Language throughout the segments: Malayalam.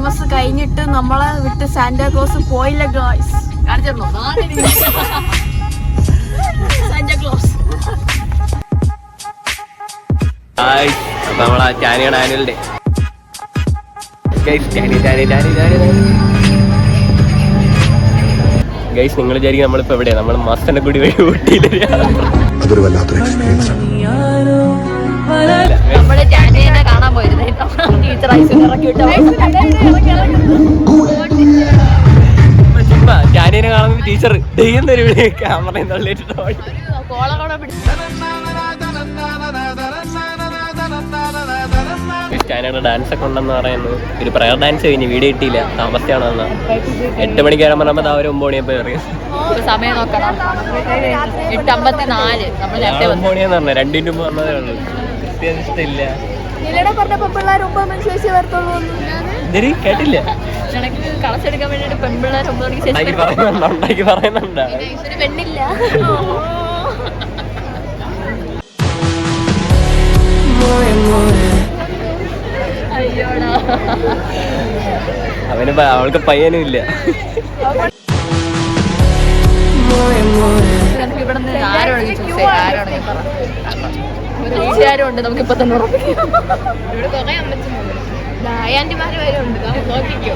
ക്രിസ്മസ് കഴിഞ്ഞിട്ട് നമ്മളെ വിട്ട് സാന്റാക്ലോസ് പോയില്ല ഗായ്സ്. സാന്റാക്ലോസ് അപ്പൊ നമ്മളെ ചാനിയുടെ ആനുവൽ ഡേ ഗൈസ്. നിങ്ങൾ വിചാരിക്കും നമ്മളിപ്പോ എവിടെയാ? നമ്മൾ മസ്തനക്കുടി വഴി ഊട്ടിയില്. അതൊരു വല്ലാത്തൊരു എക്സ്പീരിയൻസ് ആണ്. നമ്മള് ചാനിയെ കാണാൻ പോയിരുന്നു. ടീച്ചർ ചുമ്മാ ചാനിയെ കാണുന്ന ടീച്ചർ ചെയ്യുന്നൊരു ക്യാമറ ചാനയുടെ ഡാൻസ് ഒക്കെ ഉണ്ടെന്ന് പറയുന്നത്. ഒരു പ്രയർ ഡാൻസ് കഴിഞ്ഞ് വീഡിയോ കിട്ടിയില്ല, താമസിച്ചാണ് വന്ന. 8 മണിക്ക് വരാൻ പറഞ്ഞപ്പോൾ അവർ 9 മണിയപ്പോ ഇറങ്ങി. സമയം നോക്കണം. 8:54. 9 മണിയെന്ന് പറഞ്ഞ 2 മിനിറ്റ് പറഞ്ഞതേ ഉള്ളൂ. ഇഷ്ടമില്ല കേട്ടില്ല. കളച്ചെടുക്കാൻ വേണ്ടിട്ട് പെൺപിള്ളേർ 9 മണിക്ക് ശേഷം പറയുന്നുണ്ടോ? പെണ്ണില്ല. അവൾക്ക് പയ്യനും ഇല്ല. ആരുണ്ട് നമുക്കിപ്പോ തന്നെ കുറെ ആന്റിമാര് വരെ ഉണ്ട്. നോക്കിക്കോ.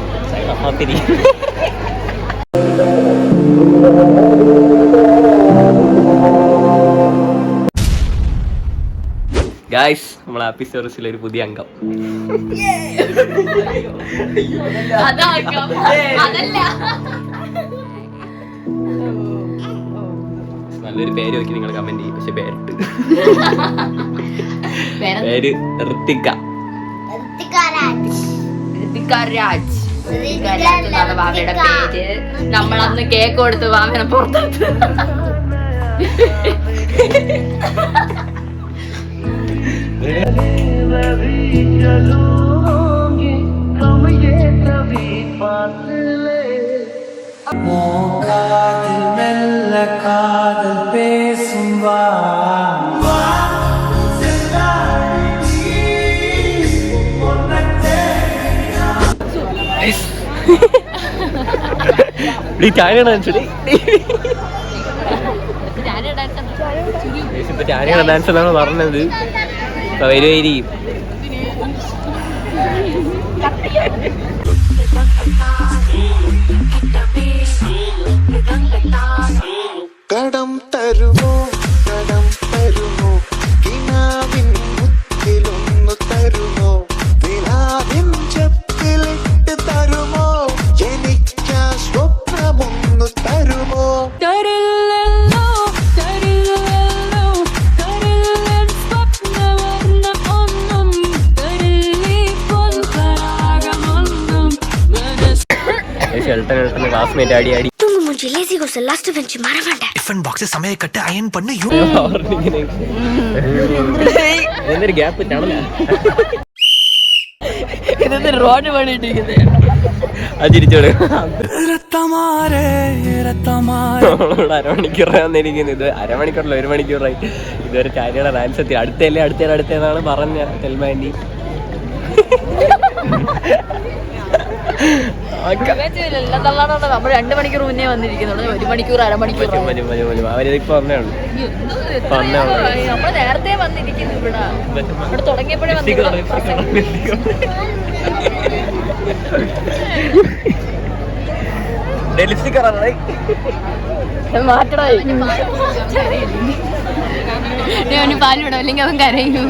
ഗായ്സ്, നമ്മളെ ഹാപ്പി സ്റ്റോറീസിലെ ഒരു പുതിയ അംഗം. നല്ലൊരു പേര് നോക്കി നിങ്ങൾ കമന്റ് ചെയ്യും. പക്ഷെ പേരിട്ട് പേര് ഋത്തിക രാജ്. വാവയുടെ പേര്. നമ്മളന്ന് കേക്ക് കൊടുത്ത് വാവനെ പുറത്തെടുത്ത്. ചാനിയുടെ ഡാൻസ് എന്നാണ് പറഞ്ഞത്. ഇപ്പൊ വരുമായിരിക്കും. കടം തരുമോ, കടം തരുമോ, കിനാവിൻ മുത്തിലൊന്നു തരുമോ, വിലാവിൻ ചെപ്പിലിട്ട് തരുമോ, എനിക്കാ സ്വപ്നമൊന്നു തരുമോ? ക്ലാസ്മേറ്റ് ആടി ആടി എന്തൊരു ഗ്യാപ്പ് റോഡ് പണിയിട്ടിരിക്കുന്നത്. അത് ചിരിച്ചോട്. അരമണിക്കൂർ വന്നിരിക്കുന്നത്. ഇത് അരമണിക്കൂറല്ല, 1 മണിക്കൂറായി ഇതുവരെ ചാരിയുടെ ഡാൻസ് എത്തി. അടുത്തേന്നാണ് പറഞ്ഞ തെൽമാൻഡി. നമ്മൾ 2 മണിക്കൂർ മുന്നേ വന്നിരിക്കുന്നുള്ളൂ. 1 മണിക്കൂർ അരമണിക്കൂർ അവരിപ്പോ പറഞ്ഞേ ഉള്ളൂ. നമ്മള് നേരത്തെ വന്നിരിക്കുന്നു. ഇവിടെ തുടങ്ങിയപ്പോഴേ മാറ്റടായി. പാല് വിടാം, അല്ലെങ്കിൽ അവൻ കരയും.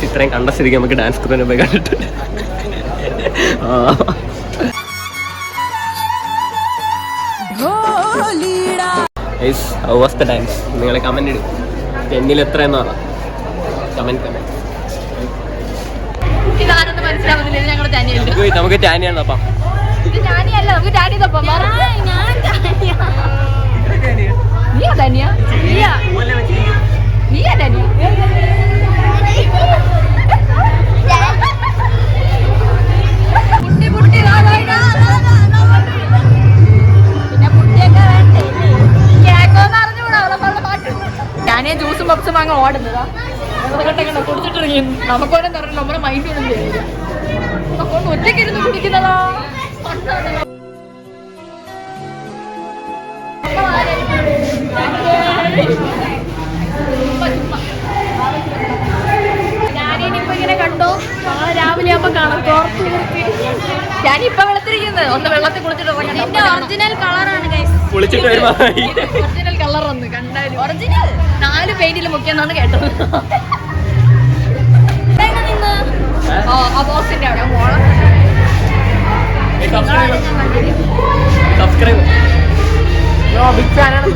ഇത്രയും കണ്ട സ്ഥിതിക്ക് നമുക്ക് ഡാൻസ് ക്രൂവിനെ പോയി കണ്ടിട്ട് ഡാൻസ് നിങ്ങൾ കമന്റ് ഇടും എന്നിൽ എത്ര എന്നാണ് കമന്റ് ഇതാരെന്ന് മനസ്സിലാവുന്നില്ല. ഇത് ഞങ്ങളുടെ ടാനിയുണ്ട്. നമുക്ക് ടാനിയാണ് അപ്പം ഇത് ടാനിയല്ല, നമുക്ക് ടാനി തപ്പം. നീയാ ടാനിയ? നീയാ ടാനിയ? ഞാനേ ജ്യൂസും പപ്സും വാങ്ങാൻ ഓടുന്നതാ. കുടിച്ചിട്ടിറങ്ങി നമുക്കോരം തരണം. നമ്മുടെ മൈൻഡ് ഒന്നും ചെയ്യില്ല. നമുക്കൊണ്ട് ഒറ്റയ്ക്കിരുന്ന് കുടിക്കുന്നതാ. ഞാനിപ്പോ ഇങ്ങനെ കണ്ടോ രാവിലെ ആവുമ്പോ കാണാം. ഞാനിപ്പോ വെള്ളത്തിരിക്കുന്നത് ഒന്ന് വെള്ളത്തിൽ കുളിച്ചിട്ട് ഒറിജിനൽ കളറാണ്. ഒറിജിനൽ കളർ ഒന്ന് കണ്ടാലും ഒറിജിനൽ 4 പെയിന്റിൽ മുക്കിയെന്നാണ് കേട്ടത്. ആ ബോക്സിന്റെ അവിടെ മോളം സബ്സ്ക്രൈബ് ബിഗ് ഫാനാണ്.